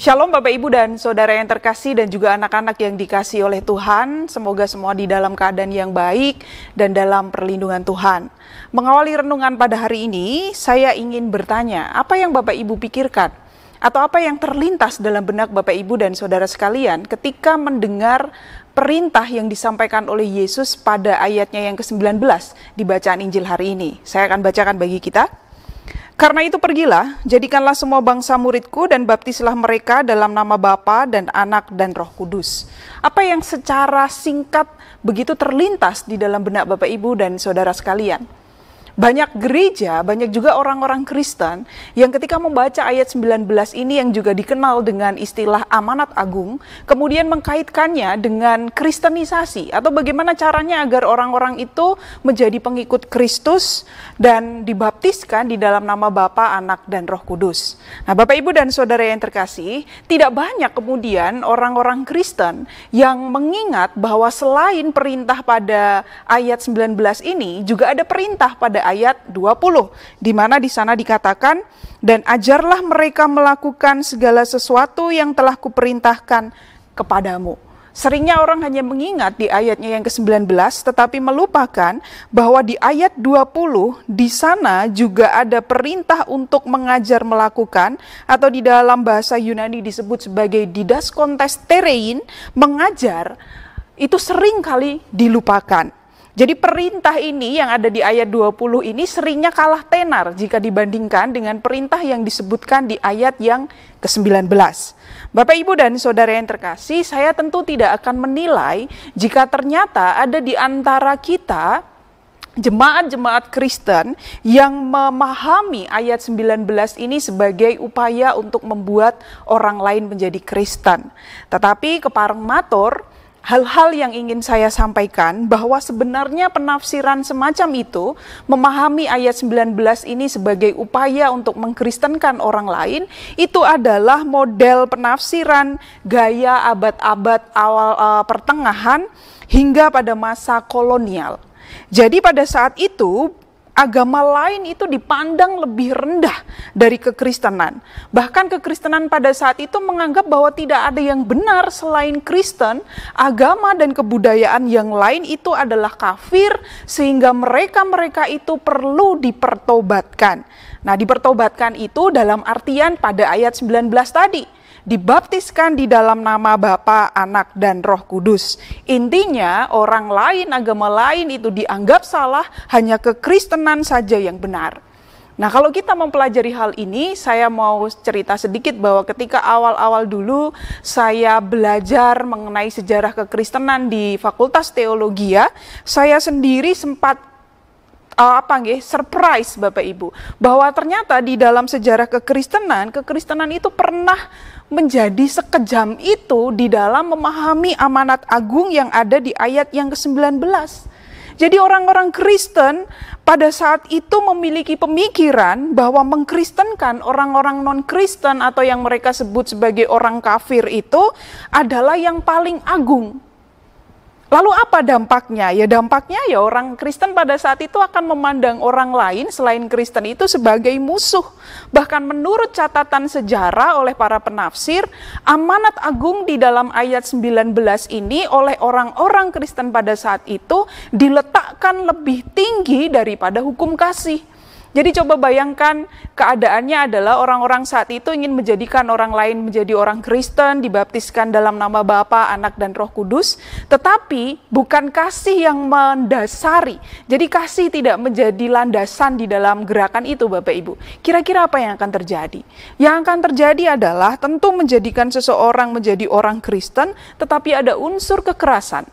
Shalom Bapak Ibu dan Saudara yang terkasih dan juga anak-anak yang dikasihi oleh Tuhan. Semoga semua di dalam keadaan yang baik dan dalam perlindungan Tuhan. Mengawali renungan pada hari ini, saya ingin bertanya, apa yang Bapak Ibu pikirkan? Atau apa yang terlintas dalam benak Bapak Ibu dan Saudara sekalian ketika mendengar perintah yang disampaikan oleh Yesus pada ayatnya yang ke-19 di bacaan Injil hari ini? Saya akan bacakan bagi kita. Karena itu pergilah, jadikanlah semua bangsa muridku dan baptislah mereka dalam nama Bapa dan Anak dan Roh Kudus. Apa yang secara singkat begitu terlintas di dalam benak Bapak Ibu dan Saudara sekalian? Banyak gereja, banyak juga orang-orang Kristen yang ketika membaca ayat 19 ini yang juga dikenal dengan istilah amanat agung, kemudian mengkaitkannya dengan kristenisasi atau bagaimana caranya agar orang-orang itu menjadi pengikut Kristus dan dibaptiskan di dalam nama Bapa, Anak, dan Roh Kudus. Nah, Bapak Ibu dan Saudara yang terkasih, tidak banyak kemudian orang-orang Kristen yang mengingat bahwa selain perintah pada ayat 19 ini, juga ada perintah pada ayat 20, di mana di sana dikatakan, dan ajarlah mereka melakukan segala sesuatu yang telah kuperintahkan kepadamu. Seringnya orang hanya mengingat di ayatnya yang ke-19, tetapi melupakan bahwa di ayat 20 di sana juga ada perintah untuk mengajar melakukan, atau di dalam bahasa Yunani disebut sebagai didaskontes terein, mengajar, itu sering kali dilupakan. Jadi perintah ini yang ada di ayat 20 ini seringnya kalah tenar jika dibandingkan dengan perintah yang disebutkan di ayat yang ke-19. Bapak, Ibu, dan Saudara yang terkasih, saya tentu tidak akan menilai jika ternyata ada di antara kita jemaat-jemaat Kristen yang memahami ayat 19 ini sebagai upaya untuk membuat orang lain menjadi Kristen. Tetapi kepareng matur, hal-hal yang ingin saya sampaikan bahwa sebenarnya penafsiran semacam itu, memahami ayat 19 ini sebagai upaya untuk mengkristenkan orang lain, itu adalah model penafsiran gaya abad-abad awal pertengahan hingga pada masa kolonial. Jadi pada saat itu, agama lain itu dipandang lebih rendah dari kekristenan. Bahkan kekristenan pada saat itu menganggap bahwa tidak ada yang benar selain Kristen, agama dan kebudayaan yang lain itu adalah kafir, sehingga mereka itu perlu dipertobatkan. Nah, dipertobatkan itu dalam artian pada ayat 19 tadi, dibaptiskan di dalam nama Bapa, Anak, dan Roh Kudus. Intinya orang lain, agama lain itu dianggap salah, hanya kekristenan saja yang benar. Nah, kalau kita mempelajari hal ini, saya mau cerita sedikit bahwa ketika awal-awal dulu saya belajar mengenai sejarah kekristenan di Fakultas Teologia, saya sendiri sempat surprise Bapak Ibu, bahwa ternyata di dalam sejarah kekristenan itu pernah menjadi sekejam itu di dalam memahami amanat agung yang ada di ayat yang ke-19. Jadi orang-orang Kristen pada saat itu memiliki pemikiran bahwa mengkristenkan orang-orang non-Kristen atau yang mereka sebut sebagai orang kafir itu adalah yang paling agung. Lalu apa dampaknya? Ya dampaknya ya orang Kristen pada saat itu akan memandang orang lain selain Kristen itu sebagai musuh. Bahkan menurut catatan sejarah oleh para penafsir, amanat agung di dalam ayat 19 ini oleh orang-orang Kristen pada saat itu diletakkan lebih tinggi daripada hukum kasih. Jadi coba bayangkan keadaannya adalah orang-orang saat itu ingin menjadikan orang lain menjadi orang Kristen, dibaptiskan dalam nama Bapa, Anak, dan Roh Kudus, tetapi bukan kasih yang mendasari. Jadi kasih tidak menjadi landasan di dalam gerakan itu Bapak Ibu. Kira-kira apa yang akan terjadi? Yang akan terjadi adalah tentu menjadikan seseorang menjadi orang Kristen, tetapi ada unsur kekerasan,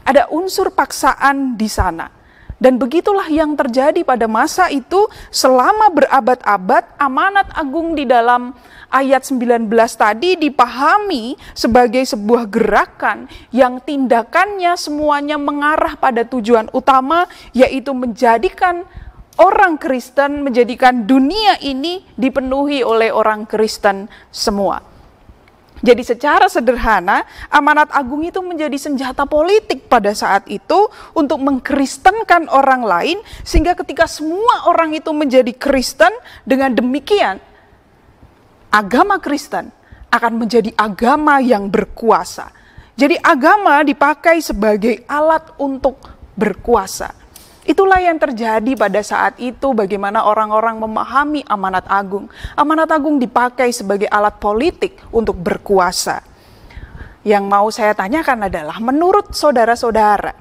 ada unsur paksaan di sana. Dan begitulah yang terjadi pada masa itu selama berabad-abad. Amanat agung di dalam ayat 19 tadi dipahami sebagai sebuah gerakan yang tindakannya semuanya mengarah pada tujuan utama, yaitu menjadikan orang Kristen, menjadikan dunia ini dipenuhi oleh orang Kristen semua. Jadi secara sederhana, amanat agung itu menjadi senjata politik pada saat itu untuk mengkristenkan orang lain, sehingga ketika semua orang itu menjadi Kristen, dengan demikian agama Kristen akan menjadi agama yang berkuasa. Jadi agama dipakai sebagai alat untuk berkuasa. Itulah yang terjadi pada saat itu, bagaimana orang-orang memahami amanat agung. Amanat agung dipakai sebagai alat politik untuk berkuasa. Yang mau saya tanyakan adalah, menurut saudara-saudara,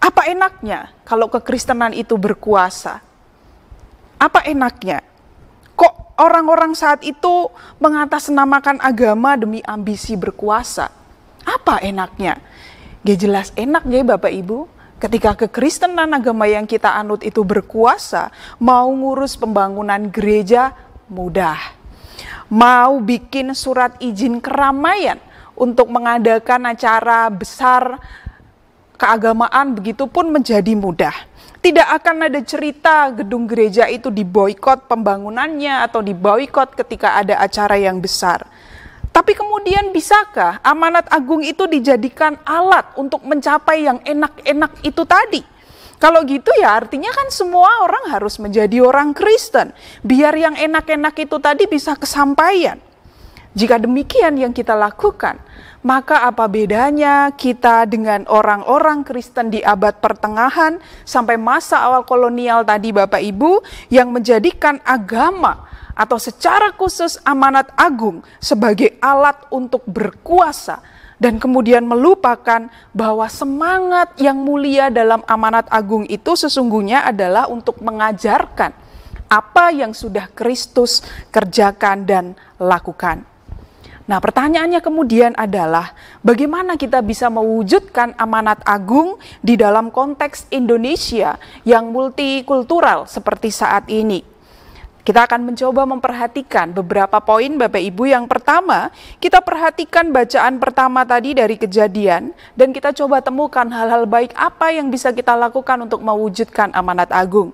apa enaknya kalau kekristenan itu berkuasa? Apa enaknya? Kok orang-orang saat itu mengatasnamakan agama demi ambisi berkuasa? Apa enaknya? Ya jelas enak ya Bapak Ibu. Ketika kekristenan agama yang kita anut itu berkuasa, mau ngurus pembangunan gereja mudah. Mau bikin surat izin keramaian untuk mengadakan acara besar keagamaan begitu pun menjadi mudah. Tidak akan ada cerita gedung gereja itu diboikot pembangunannya atau diboikot ketika ada acara yang besar. Tapi kemudian bisakah amanat agung itu dijadikan alat untuk mencapai yang enak-enak itu tadi? Kalau gitu ya artinya kan semua orang harus menjadi orang Kristen. Biar yang enak-enak itu tadi bisa kesampaian. Jika demikian yang kita lakukan, maka apa bedanya kita dengan orang-orang Kristen di abad pertengahan sampai masa awal kolonial tadi Bapak Ibu, yang menjadikan agama atau secara khusus amanat agung sebagai alat untuk berkuasa, dan kemudian melupakan bahwa semangat yang mulia dalam amanat agung itu sesungguhnya adalah untuk mengajarkan apa yang sudah Kristus kerjakan dan lakukan. Nah, pertanyaannya kemudian adalah bagaimana kita bisa mewujudkan amanat agung di dalam konteks Indonesia yang multikultural seperti saat ini. Kita akan mencoba memperhatikan beberapa poin Bapak Ibu. Yang pertama, kita perhatikan bacaan pertama tadi dari Kejadian, dan kita coba temukan hal-hal baik apa yang bisa kita lakukan untuk mewujudkan amanat agung.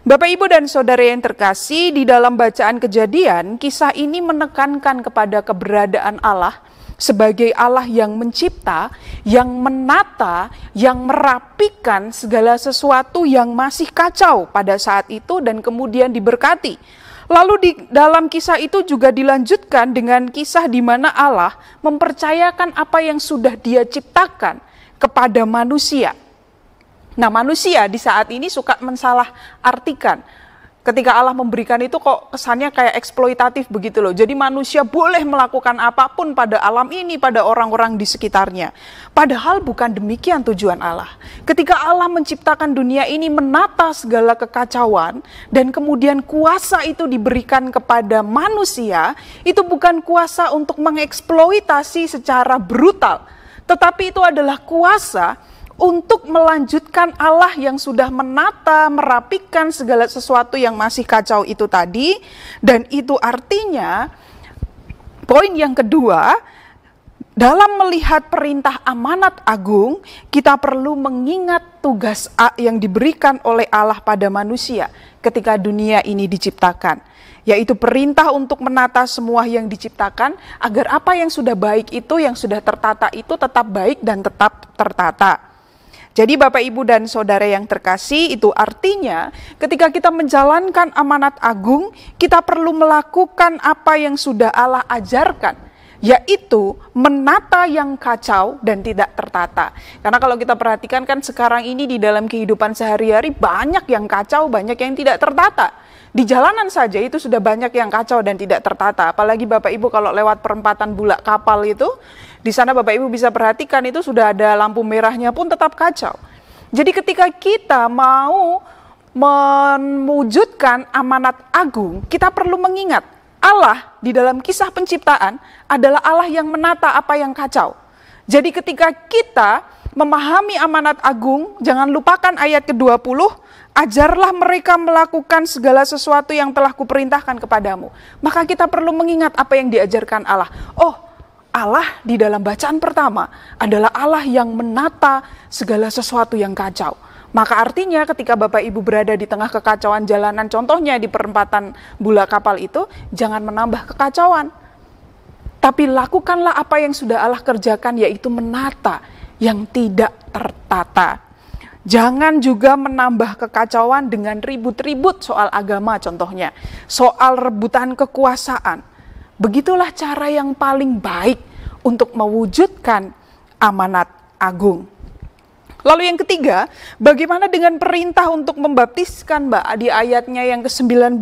Bapak Ibu dan Saudara yang terkasih, di dalam bacaan Kejadian, kisah ini menekankan kepada keberadaan Allah sebagai Allah yang mencipta, yang menata, yang merapikan segala sesuatu yang masih kacau pada saat itu dan kemudian diberkati. Lalu di dalam kisah itu juga dilanjutkan dengan kisah di mana Allah mempercayakan apa yang sudah Dia ciptakan kepada manusia. Nah, manusia di saat ini suka mensalah-artikan. Ketika Allah memberikan itu kok kesannya kayak eksploitatif begitu loh. Jadi manusia boleh melakukan apapun pada alam ini, pada orang-orang di sekitarnya. Padahal bukan demikian tujuan Allah. Ketika Allah menciptakan dunia ini, menata segala kekacauan, dan kemudian kuasa itu diberikan kepada manusia, itu bukan kuasa untuk mengeksploitasi secara brutal. Tetapi itu adalah kuasa untuk melanjutkan Allah yang sudah menata, merapikan segala sesuatu yang masih kacau itu tadi. Dan itu artinya, poin yang kedua, dalam melihat perintah amanat agung, kita perlu mengingat tugas yang diberikan oleh Allah pada manusia ketika dunia ini diciptakan. Yaitu perintah untuk menata semua yang diciptakan, agar apa yang sudah baik itu, yang sudah tertata itu tetap baik dan tetap tertata. Jadi Bapak Ibu dan Saudara yang terkasih, itu artinya ketika kita menjalankan amanat agung, kita perlu melakukan apa yang sudah Allah ajarkan, yaitu menata yang kacau dan tidak tertata. Karena kalau kita perhatikan kan sekarang ini di dalam kehidupan sehari-hari banyak yang kacau, banyak yang tidak tertata. Di jalanan saja itu sudah banyak yang kacau dan tidak tertata. Apalagi Bapak Ibu kalau lewat perempatan Bulak Kapal itu, di sana Bapak Ibu bisa perhatikan itu sudah ada lampu merahnya pun tetap kacau. Jadi ketika kita mau mewujudkan amanat agung, kita perlu mengingat Allah di dalam kisah penciptaan adalah Allah yang menata apa yang kacau. Jadi ketika kita memahami amanat agung, jangan lupakan ayat ke-20, ajarlah mereka melakukan segala sesuatu yang telah kuperintahkan kepadamu. Maka kita perlu mengingat apa yang diajarkan Allah. Oh, Allah di dalam bacaan pertama adalah Allah yang menata segala sesuatu yang kacau. Maka artinya ketika Bapak Ibu berada di tengah kekacauan jalanan, contohnya di perempatan Bulak Kapal itu, jangan menambah kekacauan. Tapi lakukanlah apa yang sudah Allah kerjakan, yaitu menata yang tidak tertata. Jangan juga menambah kekacauan dengan ribut-ribut soal agama contohnya. Soal rebutan kekuasaan. Begitulah cara yang paling baik untuk mewujudkan amanat agung. Lalu yang ketiga, bagaimana dengan perintah untuk membaptiskan, Mbak, di ayatnya yang ke-19?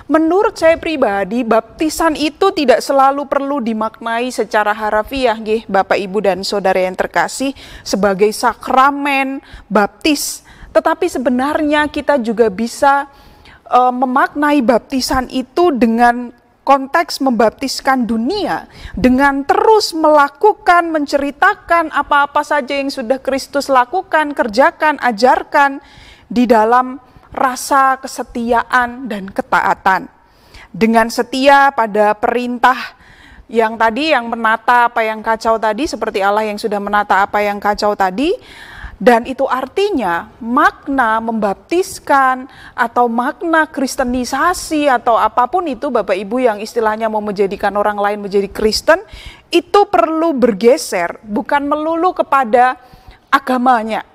Menurut saya pribadi, baptisan itu tidak selalu perlu dimaknai secara harafiah, Bapak, Ibu, dan Saudara yang terkasih, sebagai sakramen baptis. Tetapi sebenarnya kita juga bisa memaknai baptisan itu dengan konteks membaptiskan dunia, dengan terus melakukan, menceritakan apa-apa saja yang sudah Kristus lakukan, kerjakan, ajarkan di dalam rasa kesetiaan dan ketaatan. Dengan setia pada perintah yang tadi, yang menata apa yang kacau tadi, seperti Allah yang sudah menata apa yang kacau tadi. Dan itu artinya makna membaptiskan atau makna kristenisasi atau apapun itu, Bapak Ibu, yang istilahnya mau menjadikan orang lain menjadi Kristen, itu perlu bergeser, bukan melulu kepada agamanya,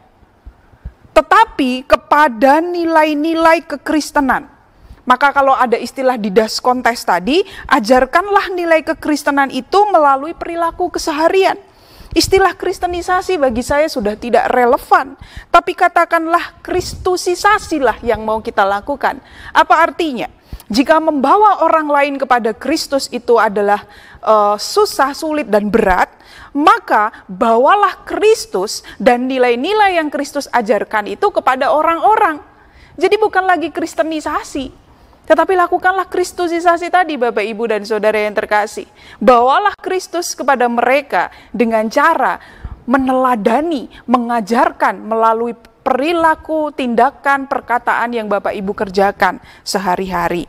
tetapi kepada nilai-nilai kekristenan. Maka kalau ada istilah di das kontes tadi, ajarkanlah nilai kekristenan itu melalui perilaku keseharian. Istilah kristenisasi bagi saya sudah tidak relevan, tapi katakanlah kristusisasilah yang mau kita lakukan. Apa artinya? Jika membawa orang lain kepada Kristus itu adalah susah, sulit, dan berat, maka bawalah Kristus dan nilai-nilai yang Kristus ajarkan itu kepada orang-orang. Jadi bukan lagi kristenisasi, tetapi lakukanlah kristusisasi tadi, Bapak, Ibu, dan Saudara yang terkasih. Bawalah Kristus kepada mereka dengan cara meneladani, mengajarkan melalui perilaku, tindakan, perkataan yang Bapak, Ibu kerjakan sehari-hari.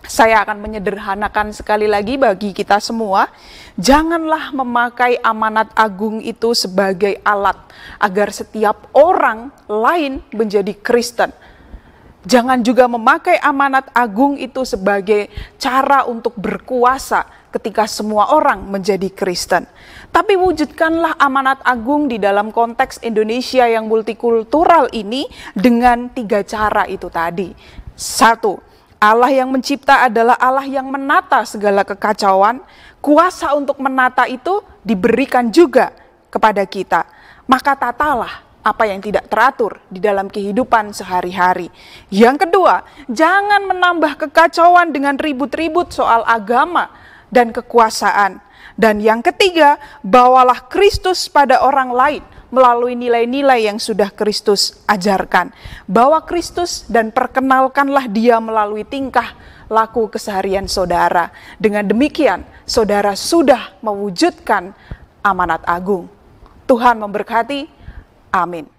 Saya akan menyederhanakan sekali lagi bagi kita semua, janganlah memakai amanat agung itu sebagai alat agar setiap orang lain menjadi Kristen. Jangan juga memakai amanat agung itu sebagai cara untuk berkuasa ketika semua orang menjadi Kristen. Tapi wujudkanlah amanat agung di dalam konteks Indonesia yang multikultural ini dengan 3 cara itu tadi. 1, Allah yang mencipta adalah Allah yang menata segala kekacauan. Kuasa untuk menata itu diberikan juga kepada kita. Maka tatalah apa yang tidak teratur di dalam kehidupan sehari-hari. Yang kedua, jangan menambah kekacauan dengan ribut-ribut soal agama dan kekuasaan. Dan yang ketiga, bawalah Kristus pada orang lain melalui nilai-nilai yang sudah Kristus ajarkan. Bawa Kristus dan perkenalkanlah Dia melalui tingkah laku keseharian saudara. Dengan demikian, saudara sudah mewujudkan amanat agung. Tuhan memberkati. Amin.